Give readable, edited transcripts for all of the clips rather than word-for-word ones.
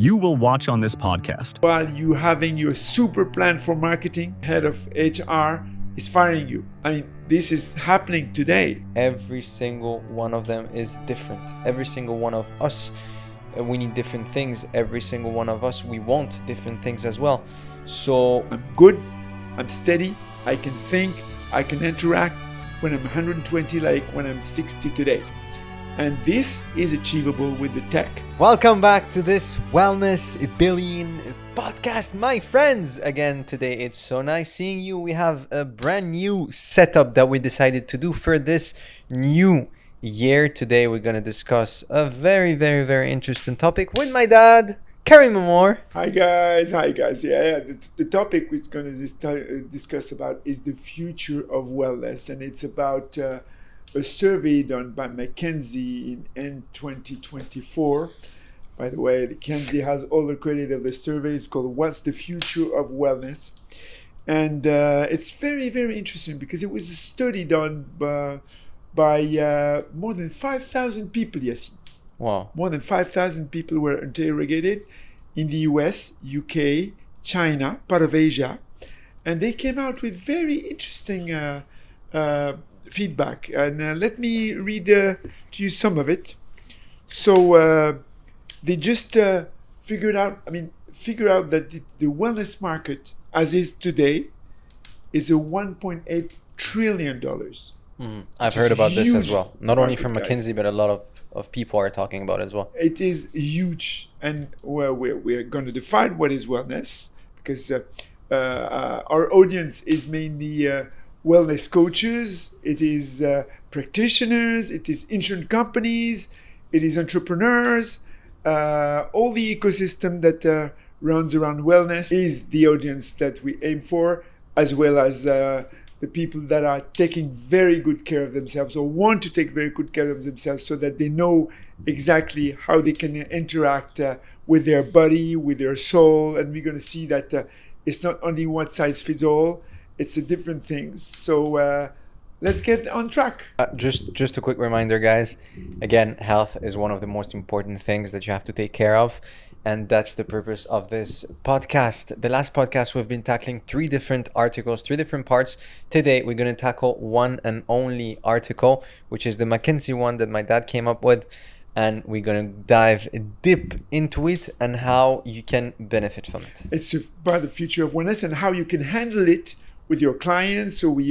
you will watch on this podcast. While you having your super plan for marketing, head of HR is firing you. I mean, this is happening today. Every single one of them is different. Every single one of us, we need different things. Every single one of us, we want different things as well. So I'm good, I'm steady, I can think, I can interact when I'm 120 like when I'm 60 today. And this is achievable with the tech. welcome back to this Wellness Billion podcast, my friends. Again, today it's so nice seeing you. We have a brand new setup that we decided to do for this new year. Today we're going to discuss a very, very, very interesting topic with my dad, Karim Amor. Hi guys. Yeah, the topic we're going to discuss about is the future of wellness, and it's about a survey done by McKinsey in end 2024. By the way, McKinsey has all the credit of the survey. It's called "What's the Future of Wellness?" And it's very, very interesting because it was a study done by more than 5,000 people, Yassine. Wow. More than 5,000 people were interrogated in the US, UK, China, part of Asia. And they came out with very interesting feedback. And let me read to you some of it. So they just figured out that the wellness market, as is today, is a $1.8 trillion. I've heard about this as well. Not only from market, McKinsey, but a lot of people are talking about it as well. It is huge, and we're going to define what is wellness, because our audience is mainly wellness coaches, it is practitioners, it is insurance companies, it is entrepreneurs. All the ecosystem that runs around wellness is the audience that we aim for, as well as the people that are taking very good care of themselves or want to take very good care of themselves, so that they know exactly how they can interact with their body, with their soul. And we're going to see that it's not only one size fits all, it's the different things. So let's get on track. Just a quick reminder, guys. Again, health is one of the most important things that you have to take care of. And that's the purpose of this podcast. The last podcast, we've been tackling 3 different articles, 3 different parts. Today, we're going to tackle one and only article, which is the McKinsey one that my dad came up with. And we're going to dive deep into it and how you can benefit from it. It's about the future of wellness and how you can handle it with your clients, or with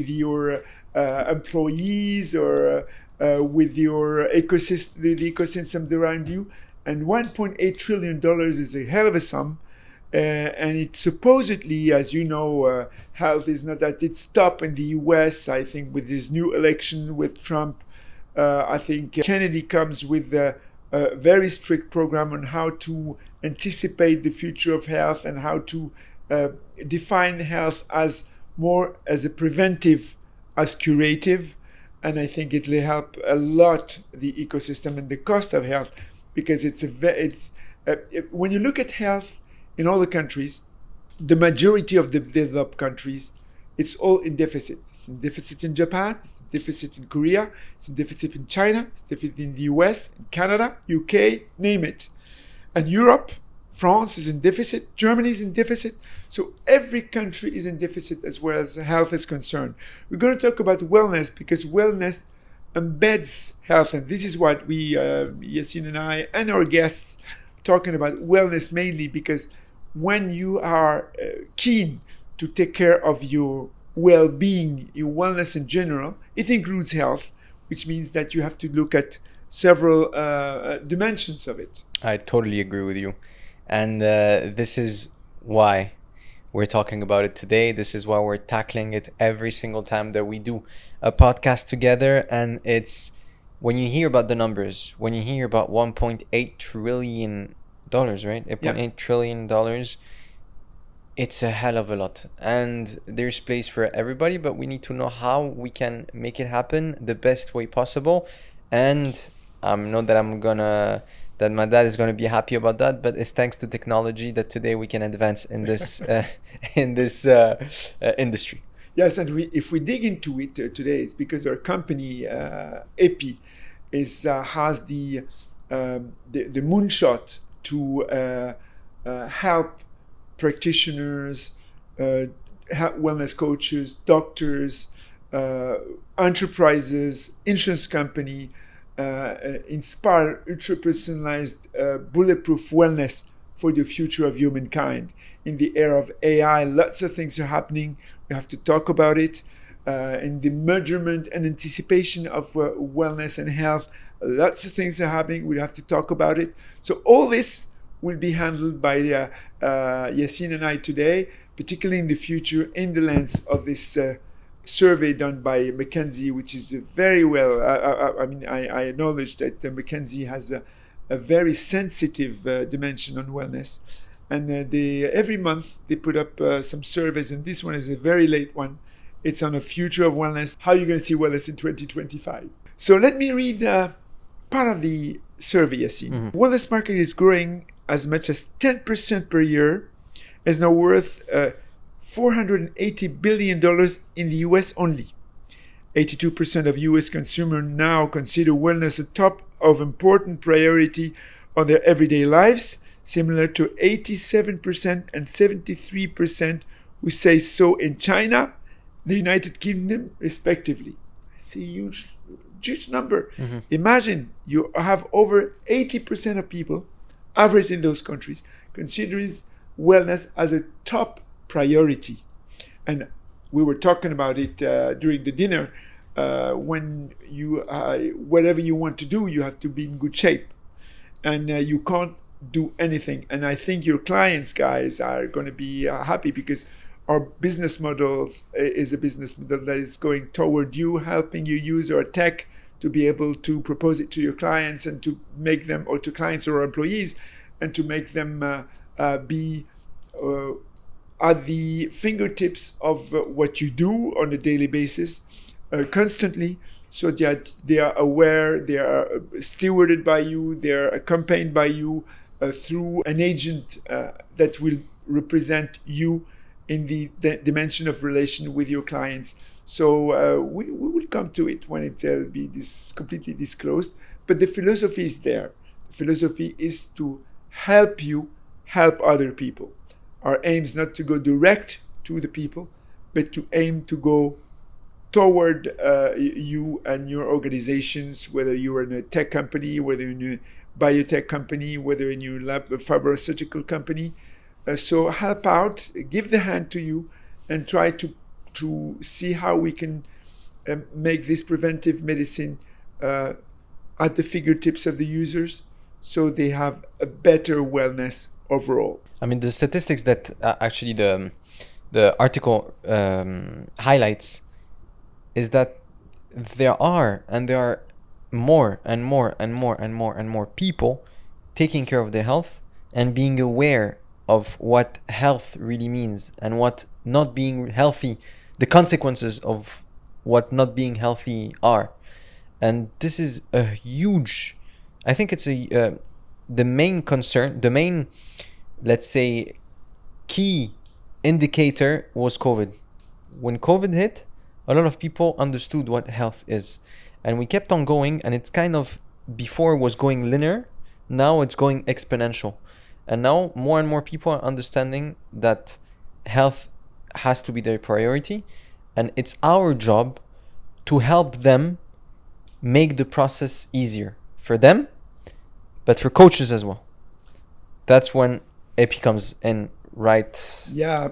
your employees, or with your ecosystem, the ecosystem around you. And $1.8 trillion is a hell of a sum. And it supposedly, as you know, health is not at its top in the US. I think with this new election with Trump, I think Kennedy comes with a very strict program on how to anticipate the future of health and how to define health as more as a preventive as curative. And I think it will help a lot the ecosystem and the cost of health. Because when you look at health in all the countries, the majority of the developed countries, it's all in deficit. It's in deficit in Japan, it's in deficit in Korea, it's in deficit in China, it's deficit in the US, in Canada, UK, name it. And Europe, France is in deficit, Germany is in deficit. So every country is in deficit as well as health is concerned. We're going to talk about wellness, because wellness embeds health, and this is what we, Yassine and I and our guests, talking about wellness mainly, because when you are keen to take care of your well-being, your wellness in general, it includes health, which means that you have to look at several dimensions of it. I totally agree with you. And this is why we're talking about it today. This is why we're tackling it every single time that we do a podcast together. And it's when you hear about the numbers, when you hear about $1.8 trillion, right? $1.8 trillion, it's a hell of a lot. And there's place for everybody, but we need to know how we can make it happen the best way possible. And know that my dad is going to be happy about that, but it's thanks to technology that today we can advance in this industry. Yes, and if we dig into it today, it's because our company 𝐒𝐿 has the moonshot to help practitioners, wellness coaches, doctors, enterprises, insurance company, inspire ultra-personalized, bulletproof wellness for the future of humankind. In the era of AI, lots of things are happening. We have to talk about it. In the measurement and anticipation of wellness and health, lots of things are happening. We have to talk about it. So all this will be handled by Yassine and I today, particularly in the future, in the lens of this survey done by McKinsey, which is very well. I acknowledge that McKinsey has a very sensitive dimension on wellness, and every month they put up some surveys, and this one is a very late one. It's on the future of wellness. How are you going to see wellness in 2025? So let me read part of the survey, Yassine. Wellness market is growing as much as 10% per year, is now worth $480 billion in the US only. 82% of US consumers now consider wellness a top of important priority on their everyday lives, similar to 87% and 73% who say so in China, the United Kingdom, respectively. It's a huge number. Imagine you have over 80% of people, average in those countries, considering wellness as a top priority. And we were talking about it during the dinner. When you whatever you want to do, you have to be in good shape, and you can't do anything. And I think your clients, guys, are going to be happy, because our business models is a business model that is going toward you, helping you use our tech to be able to propose it to your clients and to make them, or to clients or employees, and to make them be at the fingertips of what you do on a daily basis, constantly, so that they are aware, they are stewarded by you, they are accompanied by you through an agent that will represent you in the dimension of relation with your clients. So we will come to it when it will be completely disclosed. But the philosophy is there. The philosophy is to help you help other people. Our aim is not to go direct to the people, but to aim to go toward you and your organizations, whether you're in a tech company, whether you're in a biotech company, whether in your pharmaceutical company. So help out, give the hand to you, and try to see how we can make this preventive medicine at the fingertips of the users, so they have a better wellness overall. I mean, the statistics that actually the article highlights is that there are more and more people taking care of their health and being aware of what health really means, and what not being healthy, the consequences of what not being healthy are. And this is a huge, I think it's the main concern, the main, let's say, key indicator was COVID. When COVID hit, a lot of people understood what health is, and we kept on going, and it's kind of, before it was going linear, now it's going exponential. And now more and more people are understanding that health has to be their priority, and it's our job to help them make the process easier for them, but for coaches as well. That's when 𝐒𝐿 comes in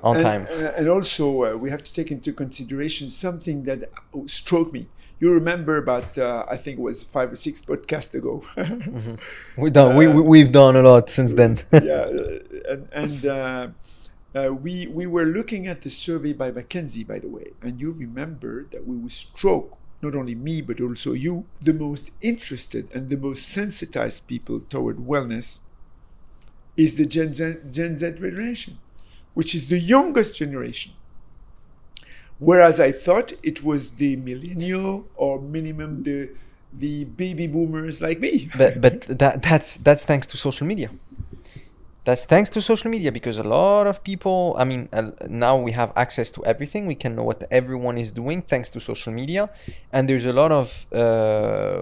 on time. And also we have to take into consideration something that struck me. You remember about, I think it was 5 or 6 podcasts ago. We've done a lot since then. We were looking at the survey by McKinsey, by the way, and you remember that we were struck, not only me, but also you, the most interested and the most sensitized people toward wellness is the Gen Z generation, which is the youngest generation. Whereas I thought it was the millennial, or minimum the baby boomers like me. But that's thanks to social media. That's thanks to social media, because a lot of people, I mean, now we have access to everything. We can know what everyone is doing thanks to social media. And there's a lot of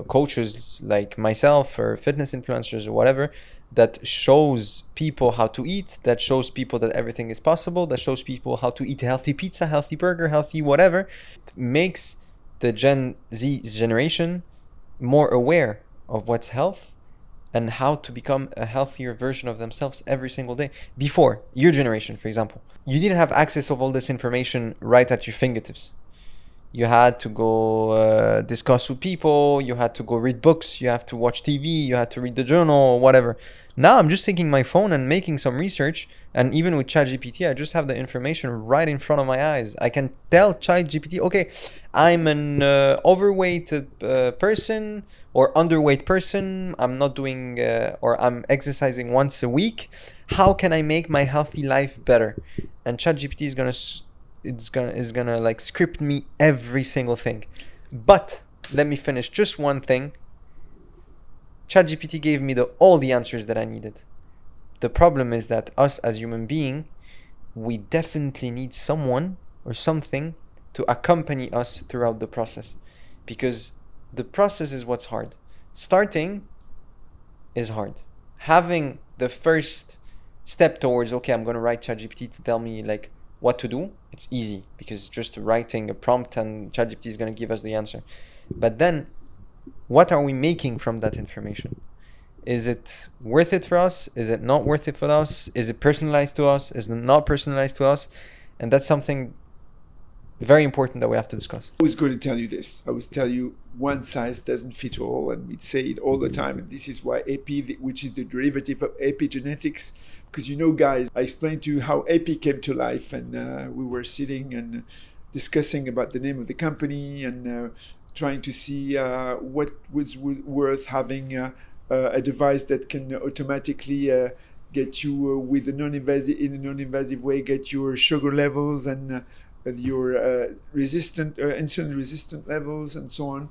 coaches like myself, or fitness influencers or whatever, that shows people how to eat, that shows people that everything is possible, that shows people how to eat a healthy pizza, healthy burger, healthy whatever. It makes the Gen Z generation more aware of what's health and how to become a healthier version of themselves every single day. Before, your generation, for example, you didn't have access of all this information right at your fingertips. You had to go discuss with people, you had to go read books, you have to watch TV, you had to read the journal or whatever. Now I'm just taking my phone and making some research, and even with ChatGPT, I just have the information right in front of my eyes. I can tell ChatGPT, okay, I'm an overweight person or underweight person, I'm not doing or I'm exercising once a week. How can I make my healthy life better? And ChatGPT is gonna like script me every single thing. But let me finish just one thing. ChatGPT gave me all the answers that I needed. The problem is that us as human beings, we definitely need someone or something to accompany us throughout the process, because the process is what's hard. Starting is hard. Having the first step towards, okay, I'm gonna write ChatGPT to tell me like what to do, it's easy because just writing a prompt and ChatGPT is going to give us the answer. But then what are we making from that information? Is it worth it for us? Is it not worth it for us? Is it personalized to us? Is it not personalized to us? And that's something very important that we have to discuss. I was going to tell you this. I was tell you one size doesn't fit all, and we'd say it all the time. And this is why AP, which is the derivative of epigenetics, because guys, I explained to you how AP came to life, and we were sitting and discussing about the name of the company and trying to see what was worth having a device that can automatically get you with in a non-invasive way, get your sugar levels and your insulin resistant levels and so on,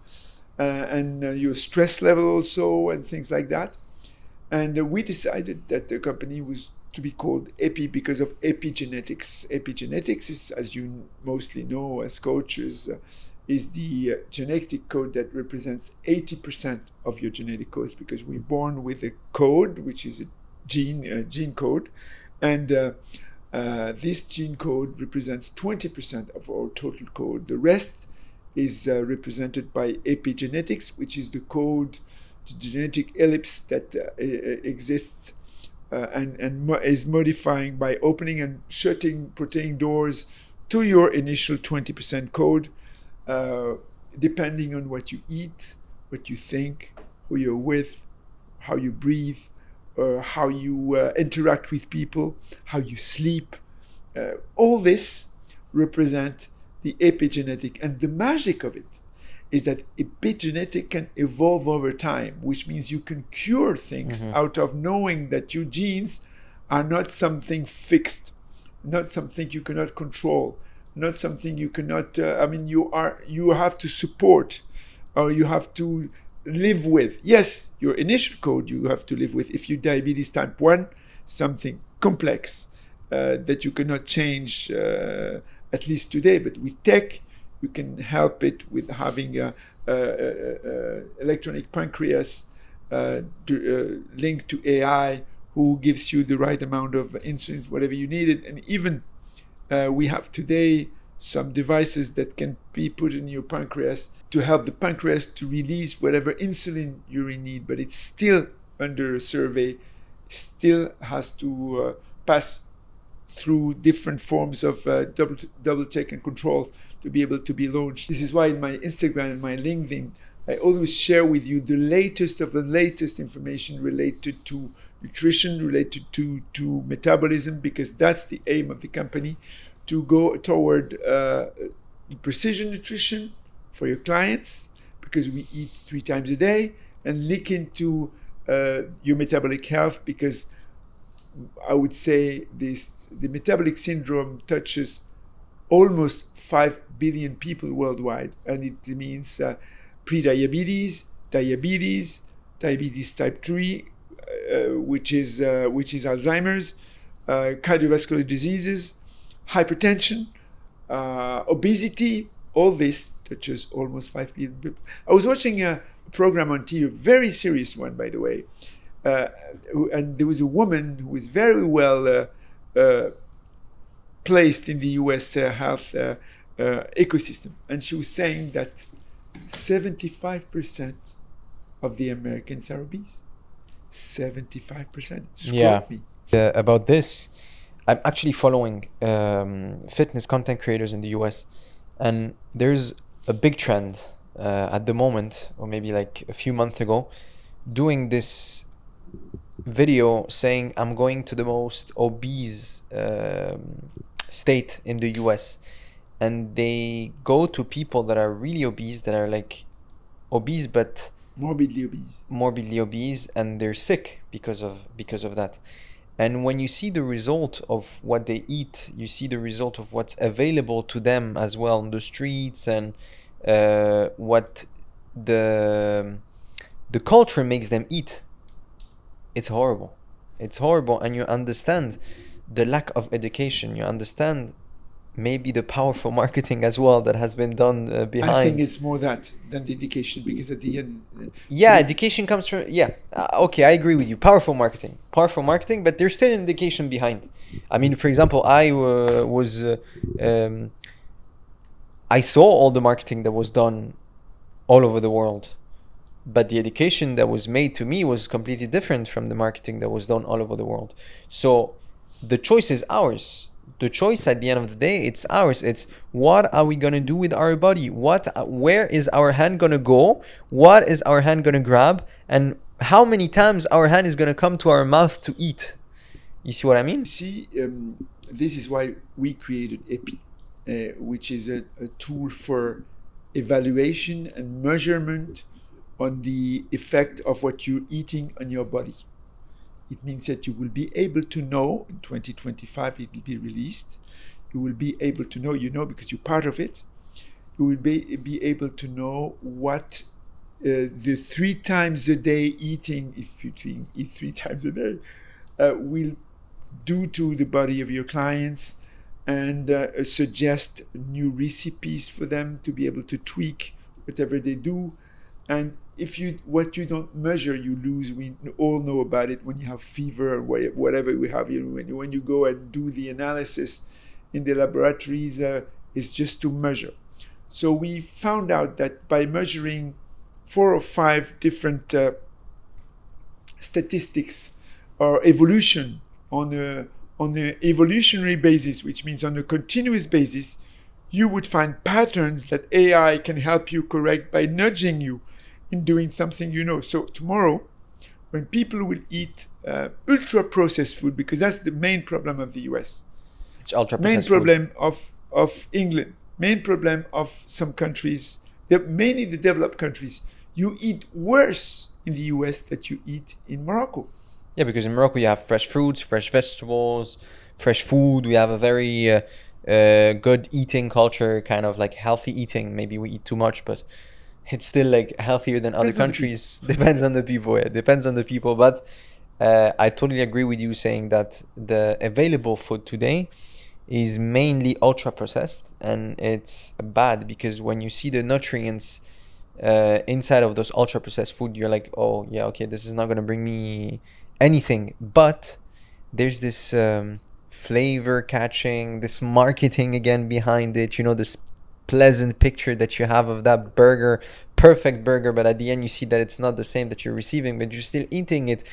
and your stress level also, and things like that. And we decided that the company was to be called Epi because of epigenetics. Epigenetics is, as you mostly know as coaches, is the genetic code that represents 80% of your genetic codes, because we're born with a code, which is a gene code, and this gene code represents 20% of our total code. The rest is represented by epigenetics, which is the code, the genetic ellipse that exists and is modifying by opening and shutting protein doors to your initial 20% code, depending on what you eat, what you think, who you're with, how you breathe, how you interact with people, how you sleep. All this represent the epigenetic, and the magic of it is that epigenetic can evolve over time, which means you can cure things out of knowing that your genes are not something fixed, not something you cannot control, not something you cannot, you have to support, or you have to live with. Yes, your initial code you have to live with. If you diabetes type 1, something complex that you cannot change, at least today, but with tech, you can help it with having a electronic pancreas linked to AI, who gives you the right amount of insulin, whatever you need it. And even we have today some devices that can be put in your pancreas to help the pancreas to release whatever insulin you need, but it's still under survey, still has to pass through different forms of double check and control to be able to be launched. This is why in my Instagram and my LinkedIn, I always share with you the latest of the latest information related to nutrition, related to metabolism, because that's the aim of the company, to go toward precision nutrition for your clients, because we eat 3 times a day, and look into your metabolic health, because I would say the metabolic syndrome touches almost 5 billion people worldwide, and it means pre-diabetes, diabetes type 3, which is Alzheimer's, cardiovascular diseases, hypertension, obesity. All this touches almost 5 billion people. I was watching a program on TV, a very serious one, by the way, and there was a woman who was very well placed in the U.S. Health ecosystem, and she was saying that 75% of the Americans are obese. 75%. Yeah. Me. About this, I'm actually following fitness content creators in the US, and there's a big trend at the moment, or maybe like a few months ago, doing this video saying I'm going to the most obese state in the US, and they go to people that are really obese, that are like obese but morbidly obese, and they're sick because of that. And when you see the result of what they eat, you see the result of what's available to them as well on the streets, and what the culture makes them eat. It's horrible. It's horrible, and you understand the lack of education. You understand maybe the powerful marketing as well that has been done behind. I think it's more that than the education, because at the end, education comes from okay, I agree with you. Powerful marketing, but there's still an education behind. I mean, for example, I saw all the marketing that was done all over the world, but the education that was made to me was completely different from the marketing that was done all over the world. So the choice is ours. The choice at the end of the day, it's ours. It's what are we going to do with our body? Where is our hand going to go? What is our hand going to grab? And how many times our hand is going to come to our mouth to eat? You see what I mean? See, this is why we created 𝐒𝐿, which is a tool for evaluation and measurement on the effect of what you're eating on your body. It means that you will be able to know, in 2025 it will be released, you will be able to know, because you're part of it, you will be able to know what the 3 times a day eating, if you eat 3 times a day, will do to the body of your clients, and suggest new recipes for them to be able to tweak whatever they do. And what you don't measure, you lose. We all know about it when you have fever or whatever we have. When you go and do the analysis in the laboratories, it's just to measure. So we found out that by measuring 4 or 5 different statistics or evolution on an evolutionary basis, which means on a continuous basis, you would find patterns that AI can help you correct by nudging you in doing something you know. So tomorrow, when people will eat ultra-processed food, because that's the main problem of the US. It's ultra-processed food. Main problem of England, main problem of some countries, mainly the developed countries. You eat worse in the US than you eat in Morocco. Yeah, because in Morocco you have fresh fruits, fresh vegetables, fresh food. We have a very good eating culture, kind of like healthy eating. Maybe we eat too much, but it's still like healthier than other countries. Depends on the people. Yeah, depends on the people. But I totally agree with you saying that the available food today is mainly ultra processed, and it's bad because when you see the nutrients inside of those ultra processed food, you're like, oh yeah, okay, this is not going to bring me anything. But there's this flavor catching, this marketing again behind it, this pleasant picture that you have of that burger, perfect burger, but at the end you see that it's not the same that you're receiving, but you're still eating it,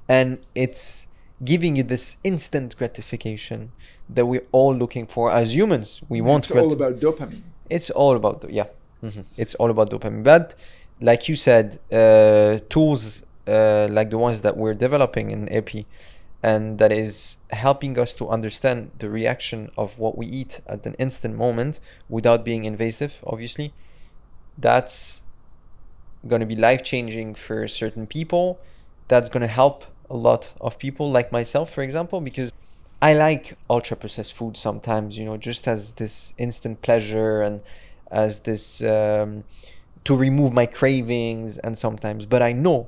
and it's giving you this instant gratification that we're all looking for as humans. It's all about dopamine. It's all about it's all about dopamine. But like you said, tools like the ones that we're developing in 𝐒𝐿, and that is helping us to understand the reaction of what we eat at an instant moment without being invasive, obviously. That's going to be life-changing for certain people. That's going to help a lot of people like myself, for example, because I like ultra-processed food sometimes, just as this instant pleasure and as this to remove my cravings, and sometimes. But I know,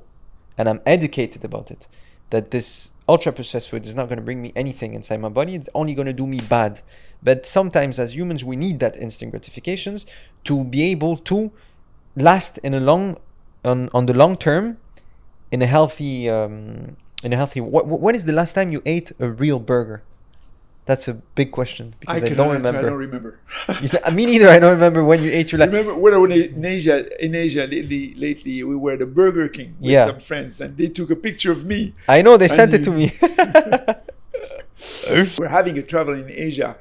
and I'm educated about it, that this ultra-processed food is not going to bring me anything inside my body. It's only going to do me bad. But sometimes as humans, we need that instant gratifications to be able to last in on the long term in a healthy in a healthy. When is the last time you ate a real burger? That's a big question because I don't remember. I don't remember. Me neither. I don't remember when you ate your last. Remember when I was in Asia lately, we were at the Burger King with some friends, and they took a picture of me. I know, they sent it to me. We're having a travel in Asia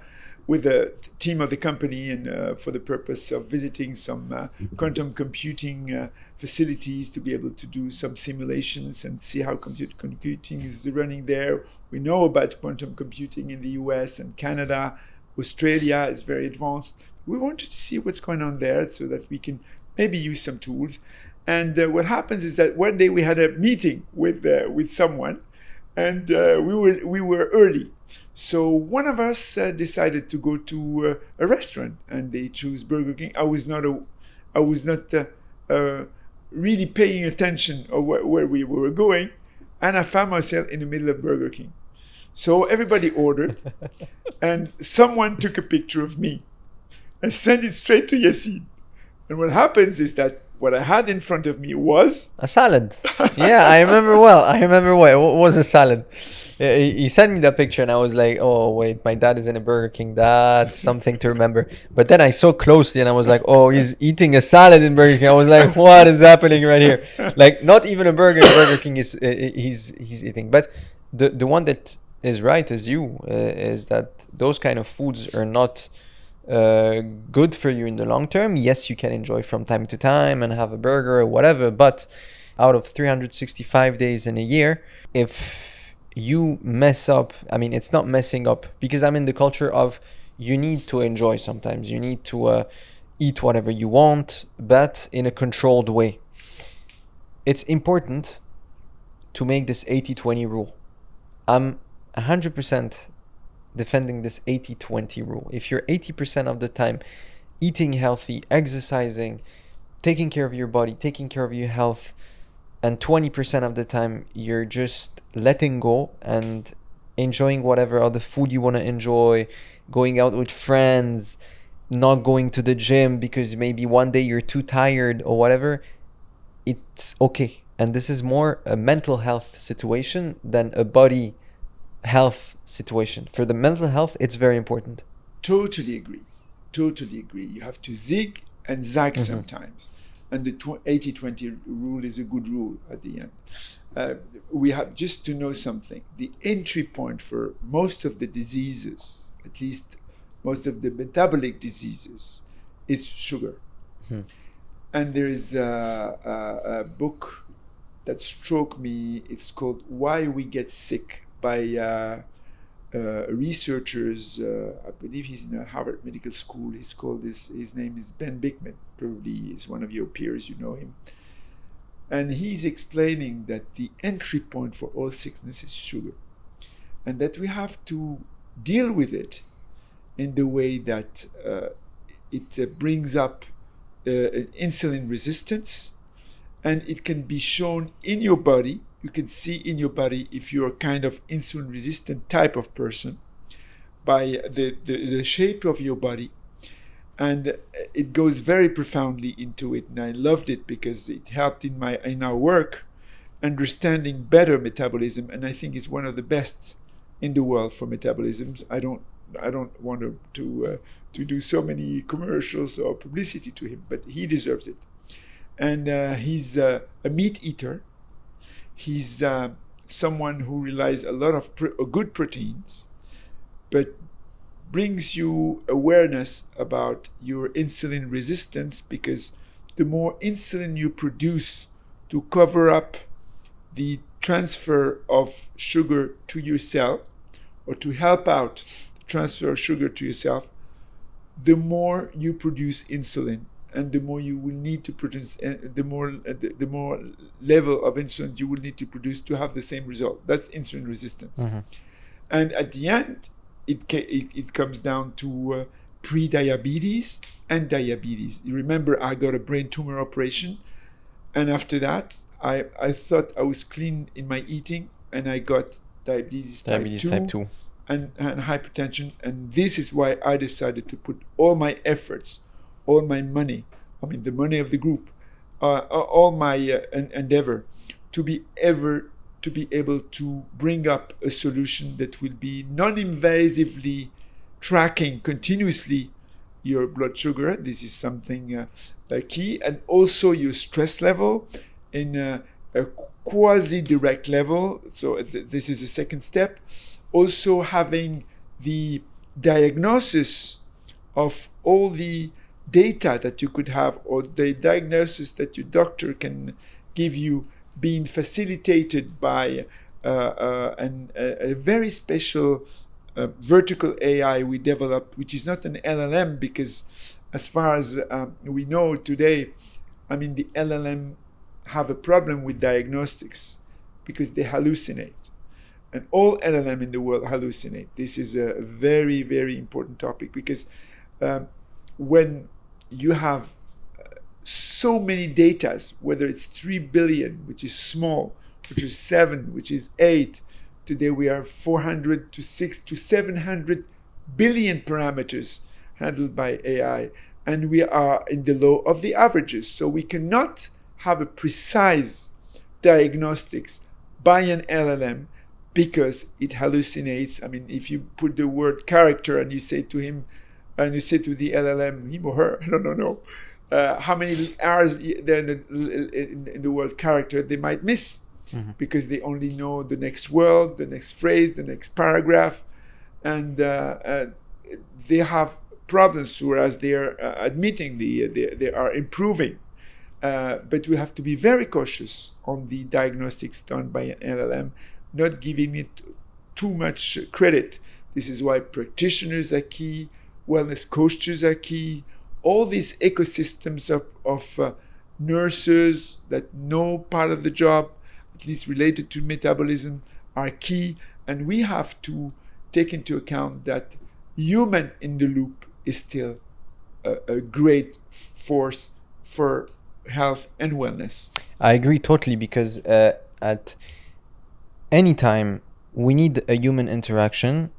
with the team of the company, and for the purpose of visiting some quantum computing facilities to be able to do some simulations and see how computing is running there. We know about quantum computing in the US and Canada. Australia is very advanced. We wanted to see what's going on there so that we can maybe use some tools. And what happens is that one day we had a meeting with someone, and we were early. So one of us decided to go to a restaurant, and they chose Burger King. I was not really paying attention of where we were going, and I found myself in the middle of Burger King. So everybody ordered, and someone took a picture of me and sent it straight to Yassine. And what happens is that what I had in front of me was a salad. Yeah, I remember well. It was a salad. He sent me that picture, and I was like, oh wait, my dad is in a Burger King. That's something to remember. But then I saw closely, and I was like, oh, he's eating a salad in Burger King. I was like, what is happening right here? Like, not even a burger in Burger King is he's eating. But the one that is right is that those kind of foods are not good for you in the long term. Yes, you can enjoy from time to time and have a burger or whatever, but out of 365 days in a year, if you mess up, I mean, it's not messing up, because I'm in the culture of you need to enjoy sometimes. You need to eat whatever you want, but in a controlled way. It's important to make this 80-20 rule. I'm 100% defending this 80-20 rule. If you're 80% of the time eating healthy, exercising, taking care of your body, taking care of your health, and 20% of the time you're just letting go and enjoying whatever other food you want to enjoy, going out with friends, not going to the gym because maybe one day you're too tired or whatever, it's okay. And this is more a mental health situation than a body health situation. For the mental health, it's very important. Totally agree. You have to zig and zag sometimes. And the 80-20 rule is a good rule at the end. We have just to know something. The entry point for most of the diseases, at least most of the metabolic diseases, is sugar. And there is a book that struck me. It's called Why We Get Sick by researchers. I believe he's in a Harvard Medical School. His name is Ben Bickman. Probably is one of your peers, you know him. And he's explaining that the entry point for all sickness is sugar, and that we have to deal with it in the way that it brings up insulin resistance, and it can be shown in your body. You can see in your body if you're a kind of insulin resistant type of person by the shape of your body. And it goes very profoundly into it, and I loved it because it helped in our work understanding better metabolism, and I think it's one of the best in the world for metabolisms. I don't want to do so many commercials or publicity to him, but he deserves it. And he's a meat eater. He's someone who relies a lot of good proteins, but brings you awareness about your insulin resistance, because the more insulin you produce to cover up the transfer of sugar to your cell, or to help out the transfer of sugar to your cell, the more you produce insulin, and the more you will need to produce, the more level of insulin you will need to produce to have the same result. That's insulin resistance. And at the end, it comes down to pre-diabetes and diabetes. You remember, I got a brain tumor operation, and after that, I thought I was clean in my eating, and I got diabetes type 2 and hypertension. And this is why I decided to put all my efforts, all my money, I mean the money of the group, all my endeavor to to be able to bring up a solution that will be non-invasively tracking continuously your blood sugar. This is something key, and also your stress level in a quasi-direct level. So this is a second step. Also having the diagnosis of all the data that you could have, or the diagnosis that your doctor can give you, being facilitated by a very special vertical AI we developed, which is not an LLM, because as far as we know today, I mean, the LLM have a problem with diagnostics because they hallucinate. And all LLM in the world hallucinate. This is a very, very important topic, because when you have so many datas, whether it's 3 billion, which is small, which is 7, which is 8, today we are 400 to 6 to 700 billion parameters handled by AI, and we are in the low of the averages. So we cannot have a precise diagnostics by an LLM because it hallucinates. I mean, if you put the word character and you say to him, and you say to the LLM, him or her, I don't know, how many R's there in the word character, they might miss, because they only know the next word, the next phrase, the next paragraph, and they have problems, whereas they are admittingly they are improving. But we have to be very cautious on the diagnostics done by an LLM, not giving it too much credit. This is why practitioners are key, wellness coaches are key. All these ecosystems of nurses that know part of the job, at least related to metabolism, are key. And we have to take into account that human in the loop is still a great force for health and wellness. I agree totally, because at any time we need a human interaction,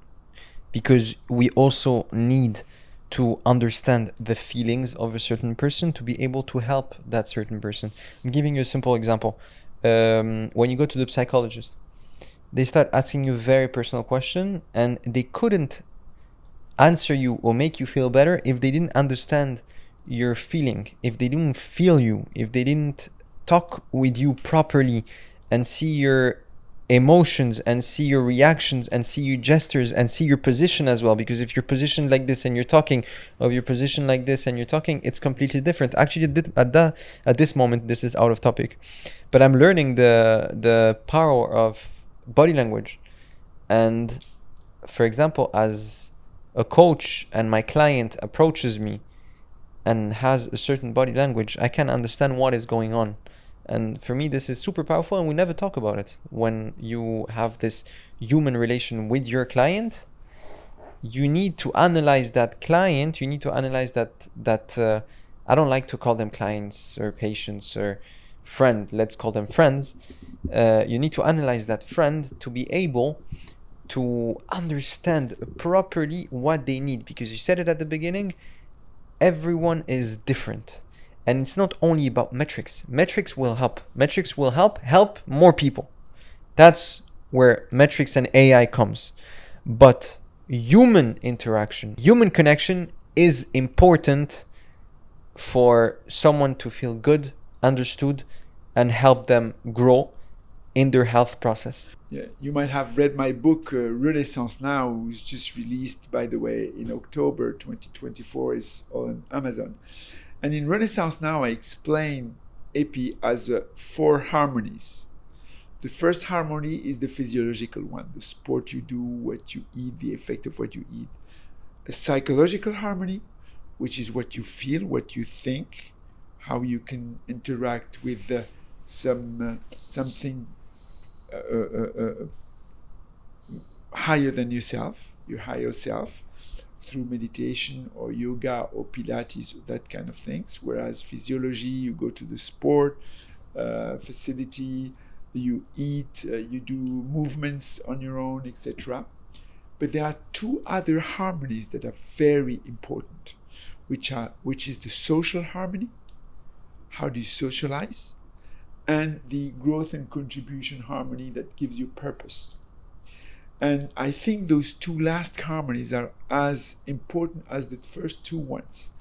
because we also need to understand the feelings of a certain person to be able to help that certain person. I'm giving you a simple example. When you go to the psychologist, they start asking you a very personal question, and they couldn't answer you or make you feel better if they didn't understand your feeling, if they didn't feel you, if they didn't talk with you properly and see your emotions and see your reactions and see your gestures and see your position as well. Because if you're positioned like this and you're talking, or if you're positioned like this and you're talking, it's completely different. Actually, at this moment, this is out of topic, but I'm learning the power of body language. And for example, as a coach and my client approaches me and has a certain body language, I can understand what is going on. And for me, this is super powerful, and we never talk about it. When you have this human relation with your client, you need to analyze that client. You need to analyze that I don't like to call them clients or patients or friend. Let's call them friends. You need to analyze that friend to be able to understand properly what they need. Because you said it at the beginning, everyone is different. And it's not only about metrics. Metrics will help. Metrics will help more people. That's where metrics and AI comes. But human interaction, human connection is important for someone to feel good, understood, and help them grow in their health process. Yeah, you might have read my book, Renaissance Now, which just released, by the way, in October 2024. It's on Amazon. And in Renaissance Now, I explain EPI as 4 harmonies. The first harmony is the physiological one, the sport you do, what you eat, the effect of what you eat. A psychological harmony, which is what you feel, what you think, how you can interact with something higher than yourself, your higher self, through meditation or yoga or Pilates or that kind of things. Whereas physiology, you go to the sport facility, you eat, you do movements on your own, etc. But there are 2 other harmonies that are very important, which is the social harmony. How do you socialize? and the growth and contribution harmony that gives you purpose. And I think those two last harmonies are as important as the first two ones.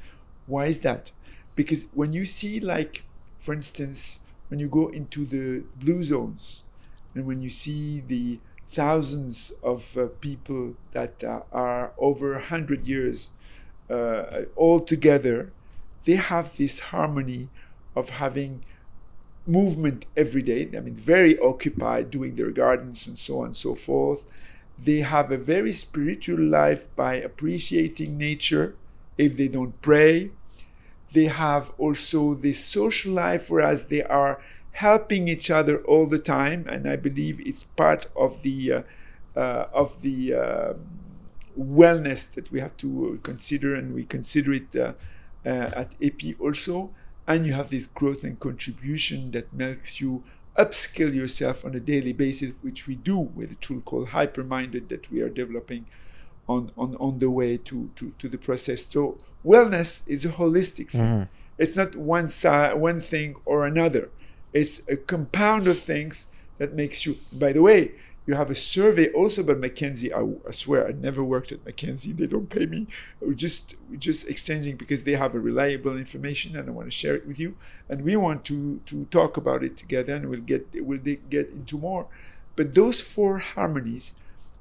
Why is that? Because when you see, like, for instance, when you go into the blue zones, and when you see the thousands of people that are over 100 years all together, they have this harmony of having movement every day. I mean, very occupied doing their gardens and so on and so forth. They have a very spiritual life by appreciating nature if they don't pray. They have also this social life, whereas they are helping each other all the time, and I believe it's part of the wellness that we have to consider, and we consider it at 𝐒𝐿𝐀 also. And you have this growth and contribution that makes you upskill yourself on a daily basis, which we do with a tool called Hyperminded that we are developing on the way to the process. So wellness is a holistic thing. Mm-hmm. It's not one thing or another. It's a compound of things that makes you. By the way, you have a survey also by McKinsey. I swear I never worked at McKinsey. They don't pay me. We're just exchanging because they have a reliable information, and I want to share it with you. And we want to talk about it together, and we'll get into more. But those four harmonies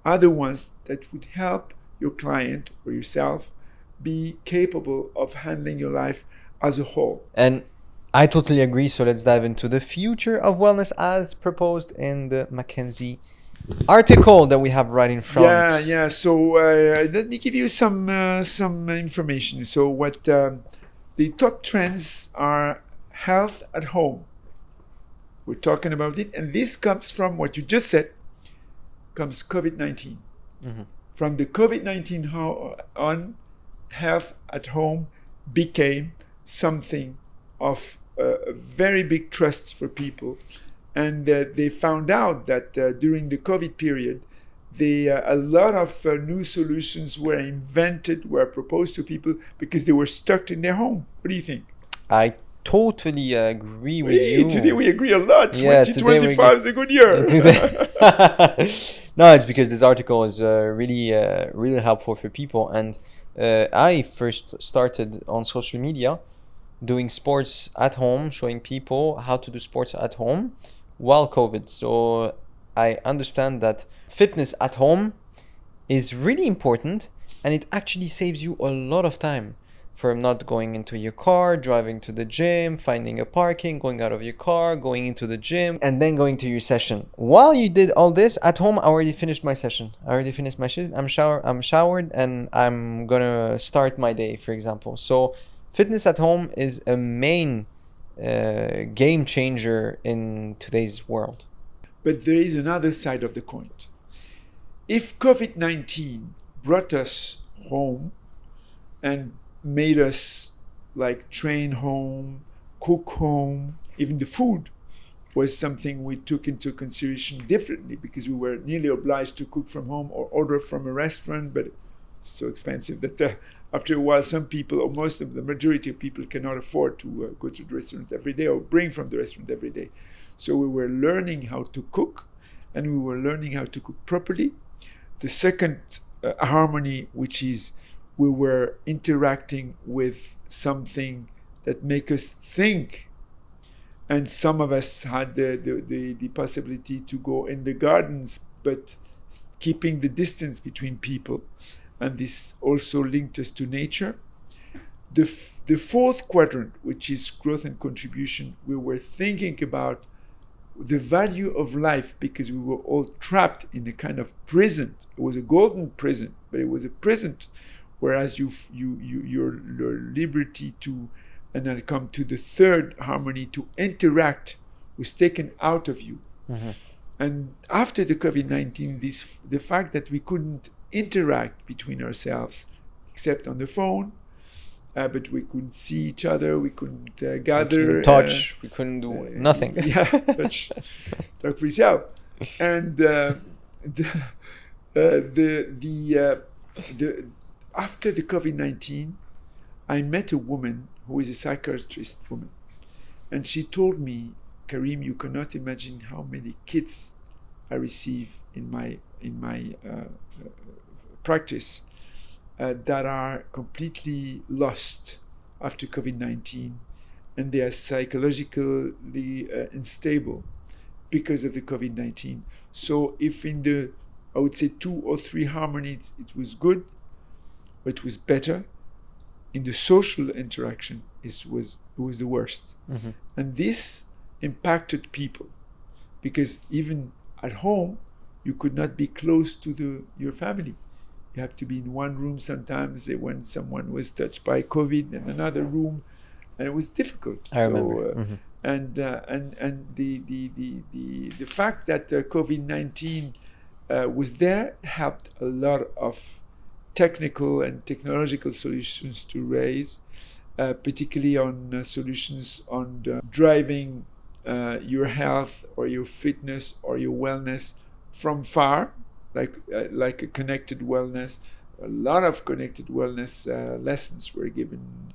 are the ones that would help your client or yourself be capable of handling your life as a whole. And I totally agree. So let's dive into the future of wellness as proposed in the McKinsey article that we have right in front. Yeah. So let me give you some information. So what the top trends are: health at home. We're talking about it, and this comes from what you just said. Comes COVID-19. Mm-hmm. From the COVID-19 on, health at home became something of a very big trust for people. And they found out that during the COVID period, a lot of new solutions were invented, were proposed to people because they were stuck in their home. What do you think? I totally agree with you. Today we agree a lot. Yeah, 2025 is a good year. No, it's because this article is really helpful for people. And I first started on social media doing sports at home, showing people how to do sports at home while COVID. So I understand that fitness at home is really important, and it actually saves you a lot of time from not going into your car, driving to the gym, finding a parking, going out of your car, going into the gym, and then going to your session. While you did all this at home, I already finished my session. I'm showered, and I'm gonna start my day, for example. So fitness at home is a main game changer in today's world. But there is another side of the coin. If COVID-19 brought us home and made us like train home, cook home, even the food was something we took into consideration differently because we were nearly obliged to cook from home or order from a restaurant, but it's so expensive that after a while some people, or most of the majority of people, cannot afford to go to the restaurants every day or bring from the restaurant every day. So we were learning how to cook, and we were learning how to cook properly. The second harmony, which is we were interacting with something that make us think. And some of us had the possibility to go in the gardens, but keeping the distance between people. And this also linked us to nature. The fourth quadrant, which is growth and contribution, we were thinking about the value of life because we were all trapped in a kind of prison. It was a golden prison, but it was a prison. Whereas your liberty to, and I'll come to the third harmony, to interact was taken out of you. Mm-hmm. And after the COVID-19, the fact that we couldn't interact between ourselves except on the phone, but we couldn't see each other, we couldn't gather. We couldn't touch, we couldn't do nothing. Yeah, touch, talk for yourself. And after the COVID-19, I met a woman who is a psychiatrist woman, and she told me Karim, you cannot imagine how many kids I receive in my practice that are completely lost after COVID-19, and they are psychologically unstable because of the COVID-19. So if in the, I would say 2 or 3 harmonies it was good, or it was better, in the social interaction it was the worst. Mm-hmm. And this impacted people, because even at home you could not be close to your family. You have to be in one room sometimes when someone was touched by COVID, in another room, and it was difficult. I remember. Mm-hmm. And the fact that COVID-19 was there helped a lot of technical and technological solutions to raise, particularly on solutions on driving your health or your fitness or your wellness from far, like a connected wellness. A lot of connected wellness lessons were given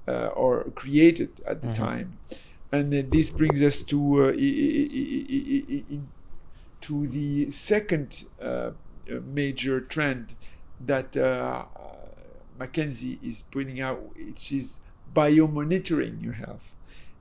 or created at the Mm-hmm. time. And this brings us to the second major trend that McKinsey is pointing out, which is biomonitoring your health.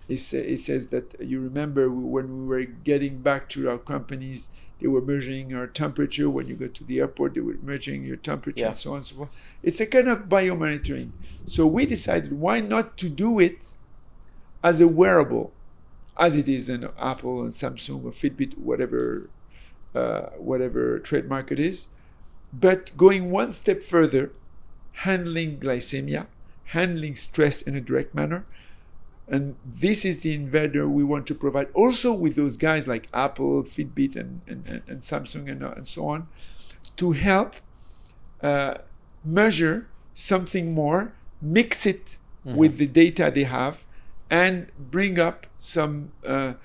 It says that, you remember when we were getting back to our companies, they were measuring our temperature. When you go to the airport, they were measuring your temperature, and so on and so forth. It's a kind of biomonitoring. So we decided, why not to do it as a wearable, as it is in Apple and Samsung or Fitbit, whatever trademark it is, but going one step further, handling glycemia, handling stress in a direct manner. And this is the inventor we want to provide also with those guys like Apple, Fitbit, and Samsung and so on, to help measure something more, mix it Mm-hmm. with the data they have, and bring up some, I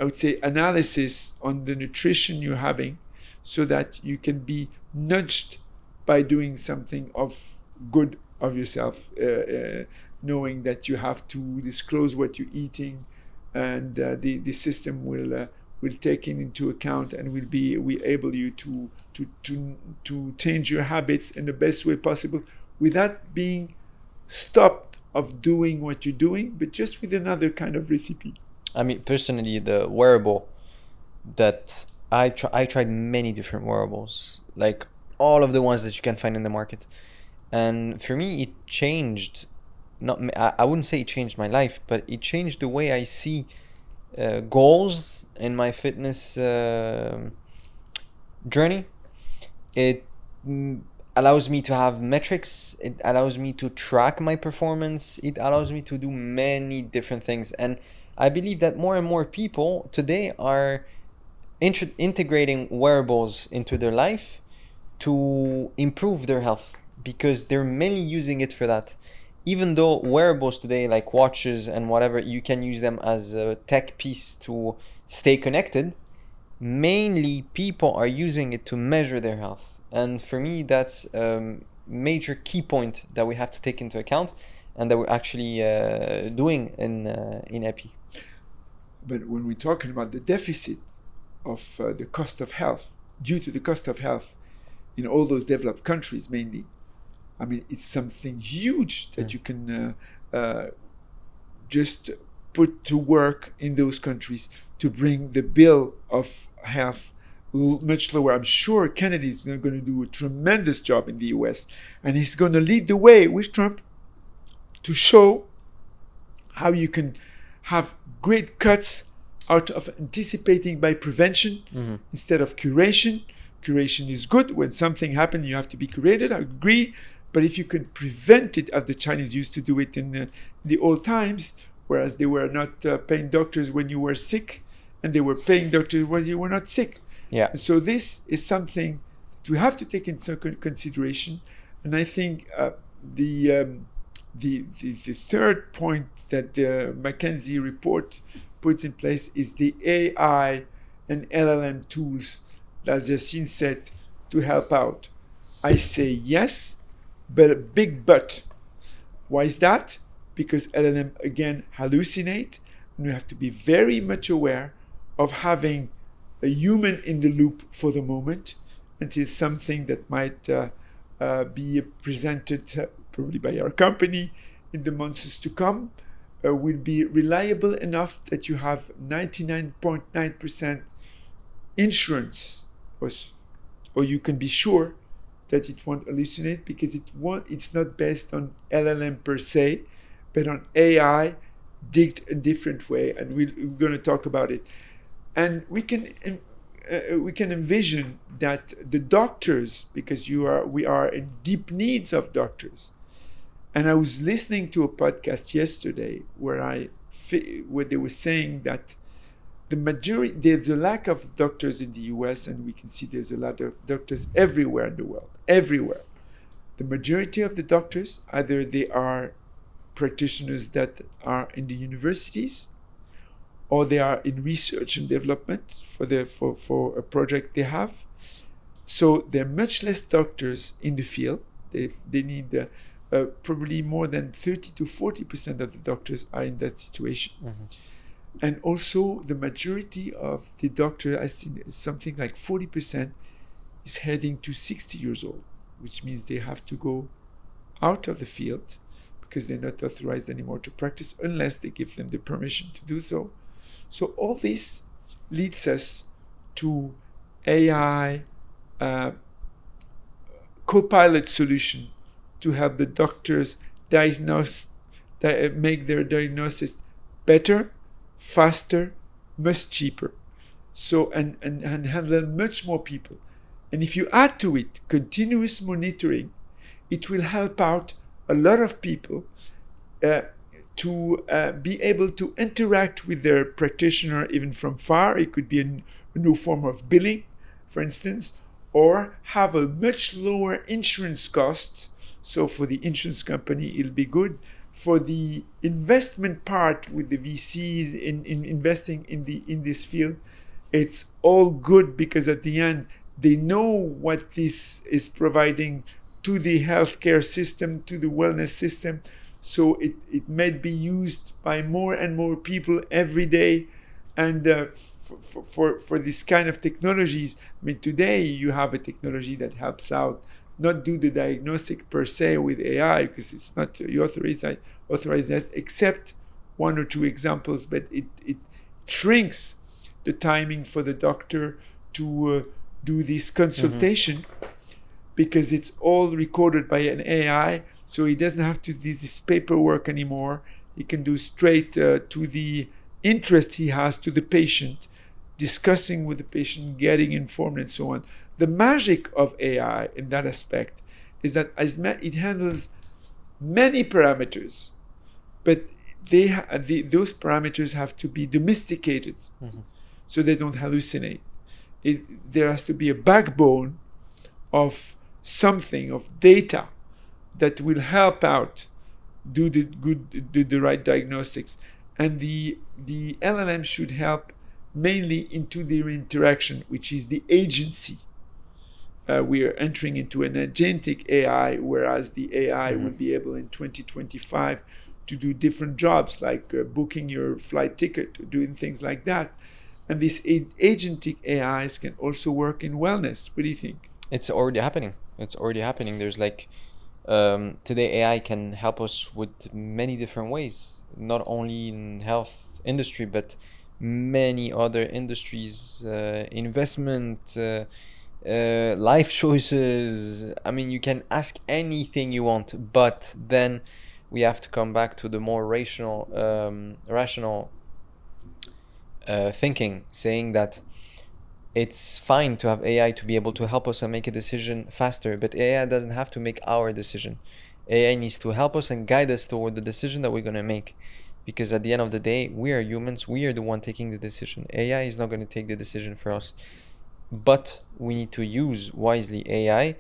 would say, analysis on the nutrition you're having, so that you can be nudged by doing something of good of yourself, knowing that you have to disclose what you're eating, and the system will take into account and will able you to change your habits in the best way possible, without being stopped of doing what you're doing, but just with another kind of recipe. I mean, personally, the wearable that I tried many different wearables, like all of the ones that you can find in the market, and for me, it changed. I wouldn't say it changed my life, but it changed the way I see goals in my fitness journey. It allows me to have metrics. It allows me to track my performance. It allows me to do many different things. And I believe that more and more people today are integrating wearables into their life to improve their health, because they're mainly using it for that. Even though wearables today, like watches and whatever, you can use them as a tech piece to stay connected, mainly people are using it to measure their health. And for me, that's a major key point that we have to take into account, and that we're actually doing in 𝐒𝐿𝐻𝐃. But when we're talking about the deficit of the cost of health, due to the cost of health in all those developed countries mainly, I mean, it's something huge that you can just put to work in those countries to bring the bill of health much lower. I'm sure Kennedy is going to do a tremendous job in the US, and he's going to lead the way with Trump to show how you can have great cuts out of anticipating by prevention instead of curation. Curation is good. When something happens, you have to be curated, I agree. But if you can prevent it, as the Chinese used to do it in the old times, whereas they were not paying doctors when you were sick, and they were paying doctors when you were not sick. Yeah. So this is something that we have to take into consideration. And I think the third point that the McKinsey report puts in place is the AI and LLM tools, as Yassine said, to help out. I say yes, but a big but. Why is that? Because LLM, again, hallucinate, and we have to be very much aware of having a human in the loop for the moment until something that might be presented probably by our company in the months to come will be reliable enough that you have 99.9% insurance, or you can be sure that it won't hallucinate, because it's not based on LLM per se, but on AI digged a different way, and we're going to talk about it. And we can envision that the doctors, because we are in deep needs of doctors. And I was listening to a podcast yesterday where they were saying that there's a lack of doctors in the US, and we can see there's a lot of doctors everywhere in the world, everywhere. The majority of the doctors, either they are practitioners that are in the universities, or they are in research and development for a project they have. So there are much less doctors in the field. They need probably more than 30 to 40% of the doctors are in that situation. Mm-hmm. And also the majority of the doctors, I think something like 40%, is heading to 60 years old, which means they have to go out of the field because they're not authorized anymore to practice unless they give them the permission to do so. So all this leads us to AI co-pilot solution to help the doctors make their diagnosis better, faster, much cheaper, so and handle much more people. And if you add to it continuous monitoring, it will help out a lot of people to be able to interact with their practitioner even from far. It could be a new form of billing, for instance, or have a much lower insurance cost. So for the insurance company, it'll be good. For the investment part with the VCs in investing in this field, it's all good, because at the end, they know what this is providing to the healthcare system, to the wellness system. So it may be used by more and more people every day. And for this kind of technologies, I mean, today you have a technology that helps out, not do the diagnostic per se with AI, because it's not you authorize that, except one or two examples, but it shrinks the timing for the doctor to do this consultation, because it's all recorded by an AI, so he doesn't have to do this paperwork anymore. He can do straight to the interest he has to the patient, discussing with the patient, getting informed, and so on. The magic of AI in that aspect is that it handles many parameters, but those parameters have to be domesticated, so they don't hallucinate. There has to be a backbone of something, of data, that will help out do the right diagnostics. And the LLM should help mainly into their interaction, which is the agency. We are entering into an agentic AI, whereas the AI will be able in 2025 to do different jobs, like booking your flight ticket, or doing things like that. And these agentic AIs can also work in wellness. What do you think? It's already happening. There's today AI can help us with many different ways, not only in health industry, but many other industries, investment, life choices. I mean, you can ask anything you want, but then we have to come back to the more rational thinking, saying that it's fine to have AI to be able to help us and make a decision faster, but AI doesn't have to make our decision. AI needs to help us and guide us toward the decision that we're going to make, because at the end of the day, we are humans, we are the one taking the decision. AI is not going to take the decision for us, but we need to use wisely AI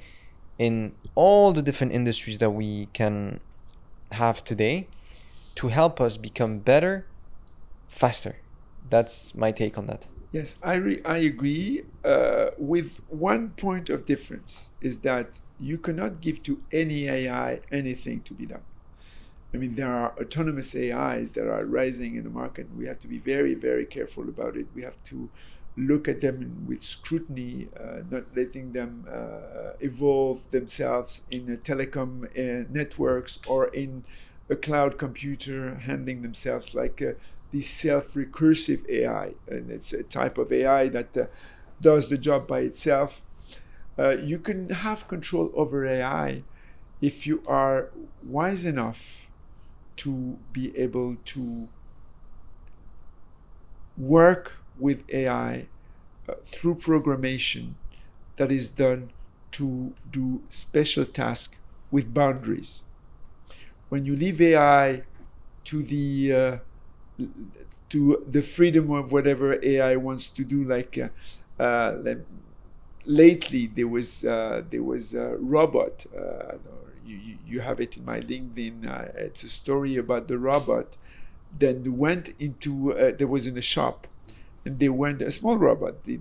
in all the different industries that we can have today to help us become better, faster. That's my take on that. Yes, I agree, with one point of difference, is that you cannot give to any AI anything to be done. I mean, there are autonomous AIs that are rising in the market. We have to be very, very careful about it. We have to look at them with scrutiny, not letting them evolve themselves in a telecom networks or in a cloud computer, handling themselves like this self-recursive AI. And it's a type of AI that does the job by itself. You can have control over AI if you are wise enough to be able to work with AI through programmation that is done to do special tasks with boundaries. When you leave AI to the freedom of whatever AI wants to do, like lately there was a robot. You have it in my LinkedIn. It's a story about the robot. Then went into there was in a shop, and they went a small robot. He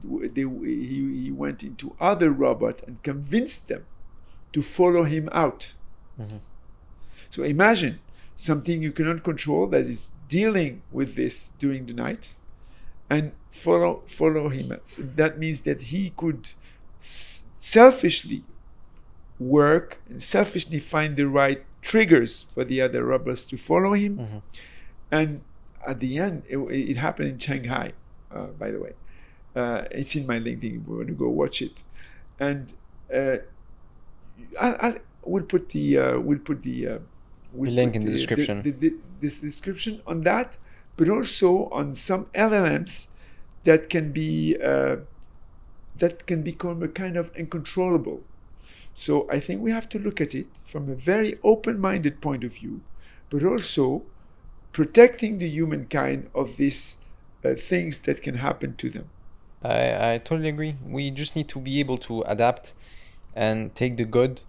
went into other robot and convinced them to follow him out. Mm-hmm. So imagine something you cannot control that is dealing with this during the night, and follow him. So that means that he could selfishly work and selfishly find the right triggers for the other robots to follow him. Mm-hmm. And at the end, it happened in Shanghai, by the way. It's in my LinkedIn if you want to go watch it. And we'll put the link in the description. This description on that, but also on some LLMs that can become a kind of uncontrollable. So I think we have to look at it from a very open-minded point of view, but also protecting the humankind of these things that can happen to them. I totally agree. We just need to be able to adapt and take the good,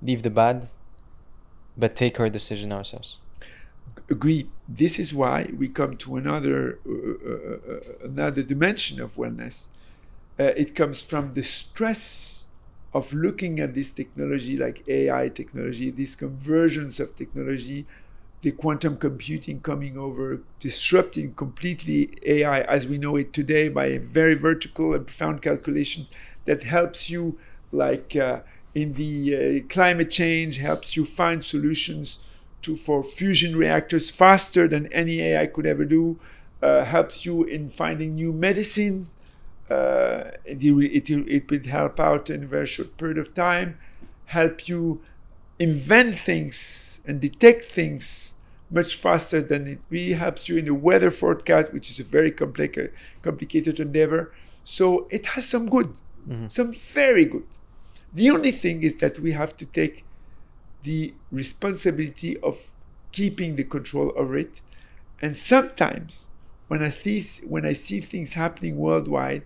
leave the bad, but take our decision ourselves. Agree. This is why we come to another dimension of wellness. It comes from the stress of looking at this technology like AI technology, these conversions of technology, the quantum computing coming over, disrupting completely AI as we know it today by very vertical and profound calculations that helps you, like in the climate change, helps you find solutions for fusion reactors faster than any AI could ever do, helps you in finding new medicines. It will help out in a very short period of time, help you invent things and detect things much faster than it really helps you in the weather forecast, which is a very complicated endeavor. So it has some good, some very good. The only thing is that we have to take the responsibility of keeping the control over it. And sometimes when I see things happening worldwide,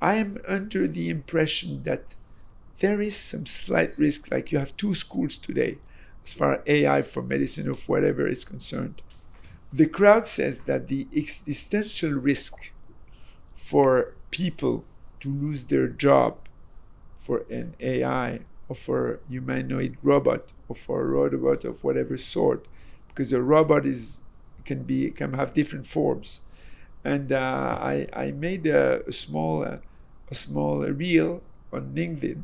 I am under the impression that there is some slight risk, like you have two schools today, as far as AI for medicine or for whatever is concerned. The crowd says that the existential risk for people to lose their job for an AI or for a humanoid robot or for a robot of whatever sort, because a robot can have different forms. And I made a small reel on LinkedIn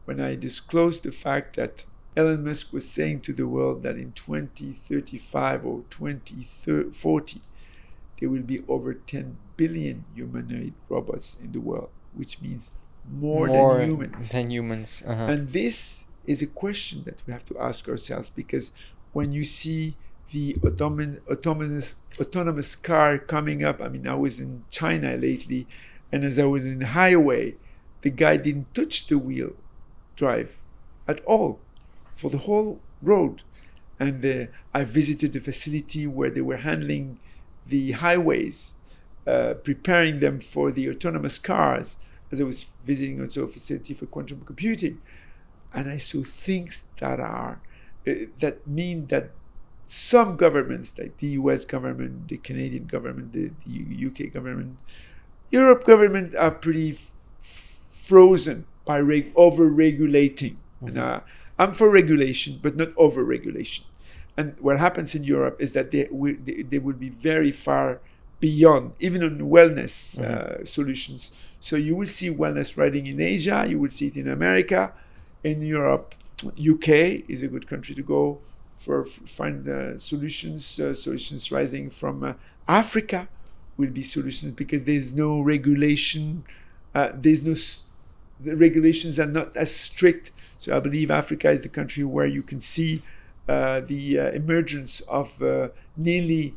when I disclosed the fact that Elon Musk was saying to the world that in 2035 or 2040 there will be over 10 billion humanoid robots in the world, which means more than humans. Uh-huh. And this is a question that we have to ask ourselves, because when you see the autonomous car coming up, I mean, I was in China lately, and as I was in the highway, the guy didn't touch the wheel drive at all for the whole road. And I visited the facility where they were handling the highways, preparing them for the autonomous cars, as I was visiting also a facility for quantum computing. And I saw things that mean that some governments, like the US government, the Canadian government, the UK government, Europe government, are pretty frozen by over-regulating. Mm-hmm. And I'm for regulation, but not over-regulation. And what happens in Europe is that they will be very far beyond, even on wellness solutions. So you will see wellness riding in Asia, you will see it in America, in Europe. UK is a good country to go for find solutions. Solutions rising from Africa will be solutions because there's no regulation. The regulations are not as strict. So I believe Africa is the country where you can see the emergence of nearly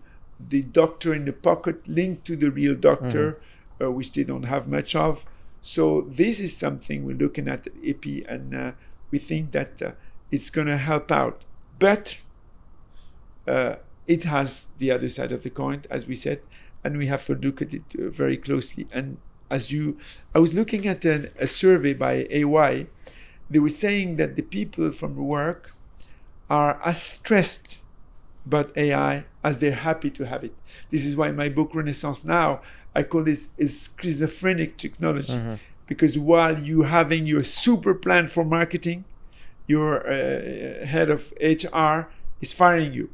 the doctor in the pocket linked to the real doctor, which they don't have much of. So this is something we're looking at 𝐒𝐃, and we think that it's going to help out. But it has the other side of the coin, as we said, and we have to look at it very closely. And I was looking at a survey by AY. They were saying that the people from work are as stressed about AI as they're happy to have it. This is why my book Renaissance Now, I call this is schizophrenic technology, because while you having your super plan for marketing, your head of HR is firing you.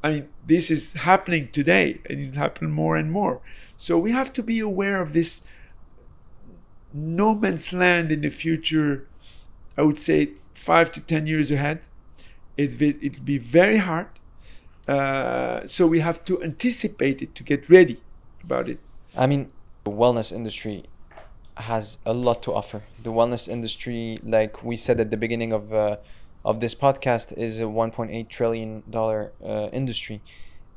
I mean, this is happening today, and it will happen more and more. So we have to be aware of this no man's land in the future. I would say 5 to 10 years ahead. It'll be very hard. So we have to anticipate it, to get ready about it. I mean, the wellness industry has a lot to offer. The wellness industry, like we said at the beginning of this podcast, is a $1.8 trillion industry,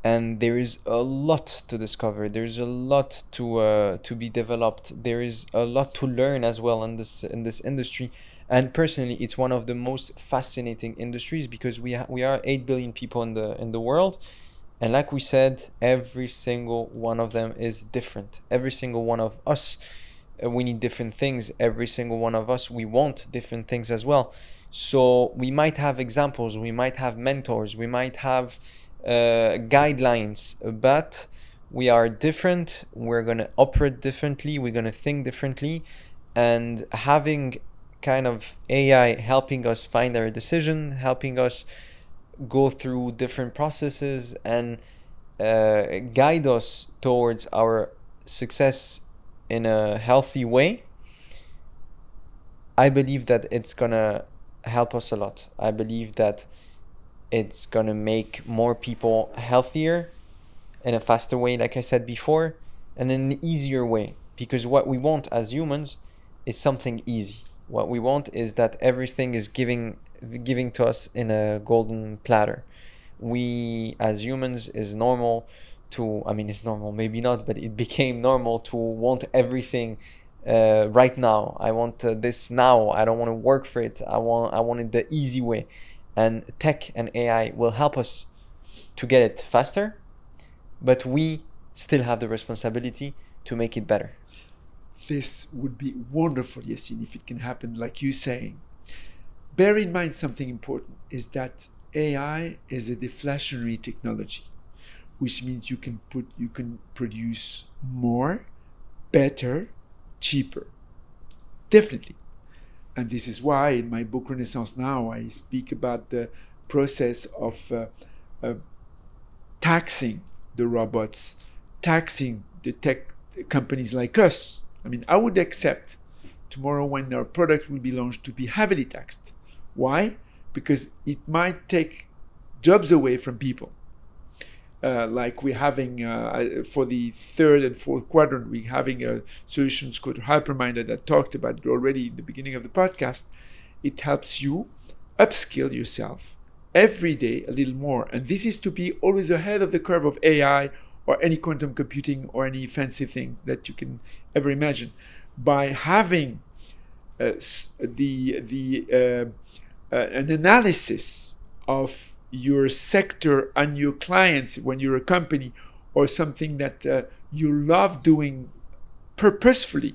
and there is a lot to discover. There's a lot to be developed. There is a lot to learn as well in this industry. And personally, it's one of the most fascinating industries because we are 8 billion people in the world. And like we said, every single one of them is different. Every single one of us, we need different things. Every single one of us, we want different things as well. So we might have examples, we might have mentors, we might have guidelines, but we are different. We're going to operate differently. We're going to think differently. And having kind of AI helping us find our decision, helping us go through different processes and guide us towards our success in a healthy way, I believe that it's gonna help us a lot. I believe that it's gonna make more people healthier in a faster way, like I said before, and in an easier way, because what we want as humans is something easy. What we want is that everything is giving to us in a golden platter. We as humans is normal to, I mean, it's normal, maybe not, but it became normal to want everything right now. I want this now. I don't want to work for it. I want it the easy way. And tech and AI will help us to get it faster, but we still have the responsibility to make it better. This would be wonderful, Yassine, if it can happen like you saying. Bear in mind something important is that AI is a deflationary technology, which means you can produce more, better, cheaper. Definitely. And this is why in my book Renaissance Now, I speak about the process of taxing the robots, taxing the tech companies like us. I mean, I would accept tomorrow when our product will be launched to be heavily taxed. Why? Because it might take jobs away from people. Like we're having for the third and fourth quadrant, we're having solutions called Hypermind that I talked about already in the beginning of the podcast. It helps you upskill yourself every day a little more. And this is to be always ahead of the curve of AI or any quantum computing or any fancy thing that you can ever imagine. By having an analysis of your sector and your clients when you're a company or something that you love doing purposefully.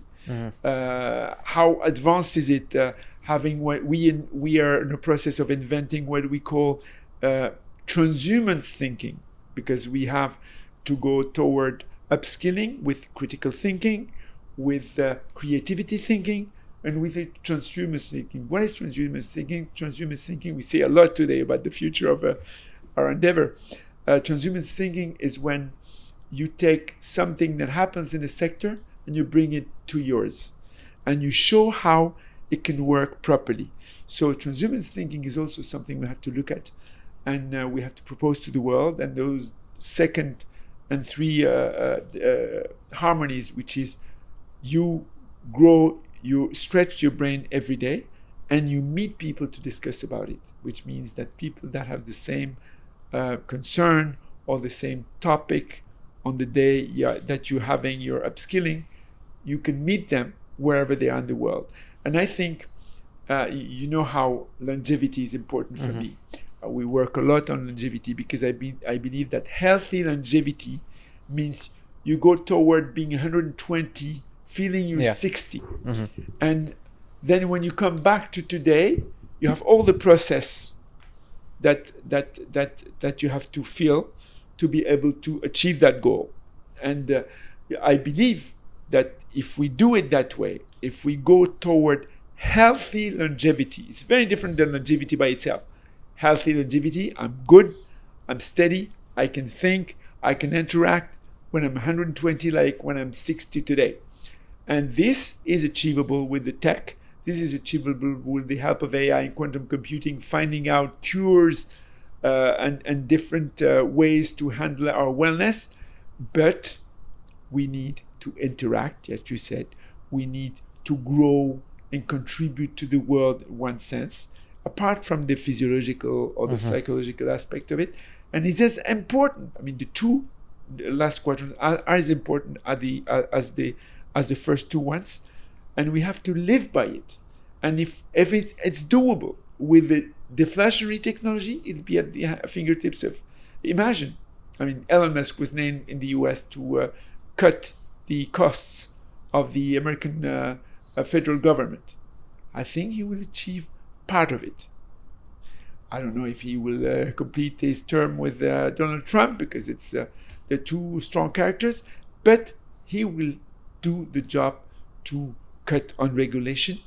How advanced is it? Having what we are in the process of inventing what we call transhuman thinking, because we have to go toward upskilling with critical thinking, with creativity thinking, and with the transhuman thinking. What is transhuman thinking? Transhuman thinking, we say a lot today about the future of our endeavor. Transhuman thinking is when you take something that happens in a sector and you bring it to yours, and you show how it can work properly. So transhuman thinking is also something we have to look at, and we have to propose to the world. And those second and three harmonies, which is you grow, you stretch your brain every day, and you meet people to discuss about it, which means that people that have the same concern or the same topic on the day that you're having your upskilling, you can meet them wherever they are in the world. And I think, you know how longevity is important for me. We work a lot on longevity because I believe that healthy longevity means you go toward being 120, feeling you're 60. And then when you come back to today, you have all the process that you have to feel to be able to achieve that goal. And I believe that if we do it that way, if we go toward healthy longevity, it's very different than longevity by itself. Healthy longevity, I'm good, I'm steady, I can think, I can interact when I'm 120 like when I'm 60 today. And this is achievable with the tech. This is achievable with the help of AI and quantum computing, finding out cures and different ways to handle our wellness. But we need to interact, as you said. We need to grow and contribute to the world in one sense, apart from the physiological or the psychological aspect of it. And it's as important. I mean, the last quadrants are as important as the first two ones, and we have to live by it. And if it's doable with the deflationary technology, it'll be at the fingertips of. Imagine, I mean, Elon Musk was named in the U.S. to cut the costs of the American federal government. I think he will achieve part of it. I don't know if he will complete his term with Donald Trump, because it's they're two strong characters, but he will do the job to cut on regulation,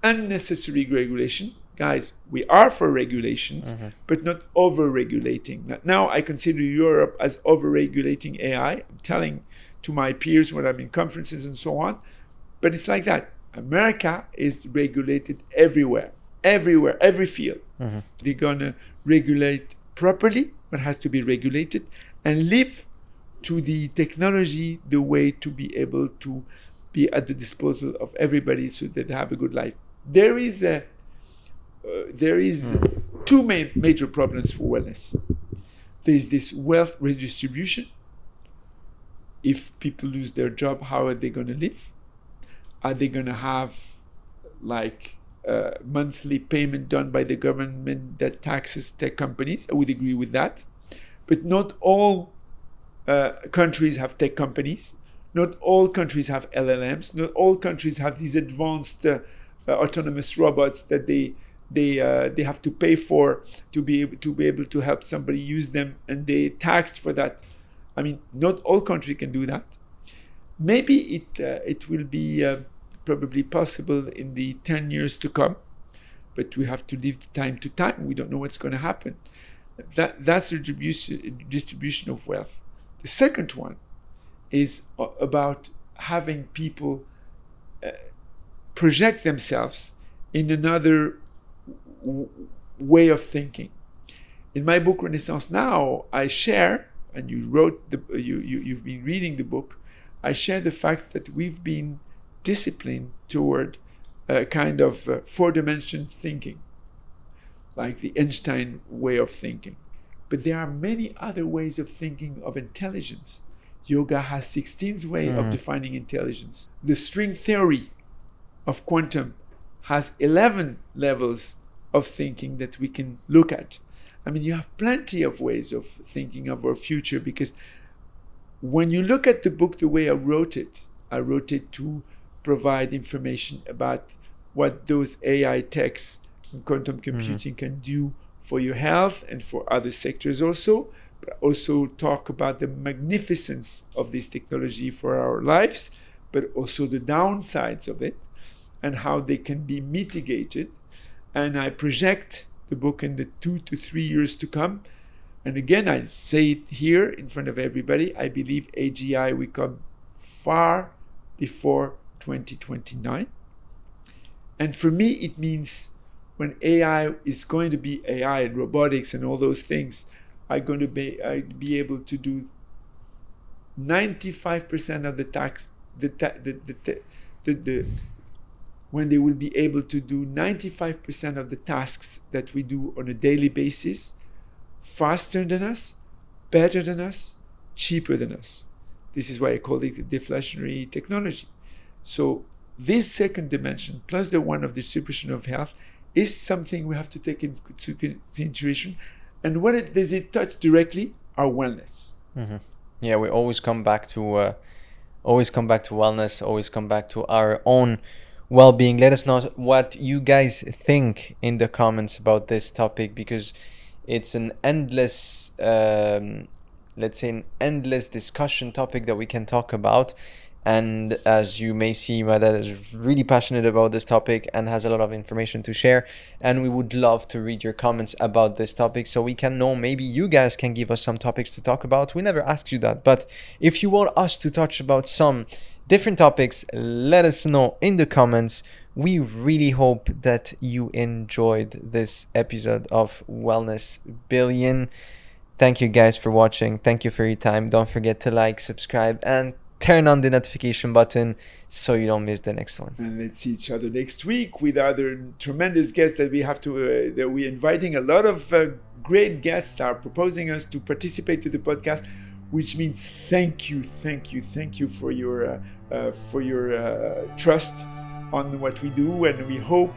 unnecessary regulation. Guys, we are for regulations, but not over-regulating. Now I consider Europe as over-regulating AI. I'm telling to my peers when I'm in conferences and so on, but it's like that. America is regulated everywhere, every field. They're gonna regulate properly what has to be regulated and leave to the technology the way to be able to be at the disposal of everybody so that they have a good life. There is two major problems for wellness. There is this wealth redistribution. If people lose their job, how are they going to live? Are they going to have like monthly payment done by the government that taxes tech companies? I would agree with that. But not all countries have tech companies. Not all countries have LLMs. Not all countries have these advanced autonomous robots that they have to pay for to be able to help somebody use them, and they taxed for that. I mean, not all countries can do that. Maybe it will be probably possible in the 10 years to come, but we have to live time to time. We don't know what's going to happen. That's the distribution of wealth. The second one is about having people project themselves in another way of thinking. In my book Renaissance Now, I share, and you've been reading the book, I share the fact that we've been disciplined toward a kind of four-dimension thinking, like the Einstein way of thinking. But there are many other ways of thinking of intelligence. Yoga has 16 ways of defining intelligence. The string theory of quantum has 11 levels of thinking that we can look at. I mean, you have plenty of ways of thinking of our future, because when you look at the book the way I wrote it to provide information about what those AI techs and quantum computing can do for your health and for other sectors also, but also talk about the magnificence of this technology for our lives, but also the downsides of it and how they can be mitigated. And I project the book in the 2 to 3 years to come And again, I say it here in front of everybody, I believe AGI will come far before 2029. And for me, it means when AI is going to be AI and robotics and all those things are going to be able to do 95% of the tax, when they will be able to do 95% of the tasks that we do on a daily basis, faster than us, better than us, cheaper than us. This is why I call it deflationary technology. So this second dimension, plus the one of the distribution of health, is something we have to take into consideration. And what does it touch directly? Our wellness. Mm-hmm. Yeah, we always come back to wellness, always come back to our own well-being. Let us know what you guys think in the comments about this topic, because it's an endless, let's say an endless discussion topic that we can talk about. And as you may see, my dad is really passionate about this topic and has a lot of information to share. And we would love to read your comments about this topic so we can know, maybe you guys can give us some topics to talk about. We never asked you that. But if you want us to touch about some different topics, let us know in the comments. We really hope that you enjoyed this episode of Wellness Billion. Thank you guys for watching. Thank you for your time. Don't forget to like, subscribe, and turn on the notification button so you don't miss the next one. And let's see each other next week with other tremendous guests that we have to, that we're inviting. A lot of great guests are proposing us to participate to the podcast, which means thank you for your trust on what we do. And we hope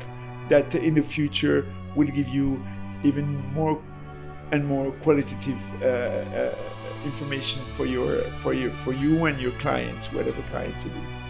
that in the future we'll give you even more and more qualitative information for you and your clients, whatever clients it is.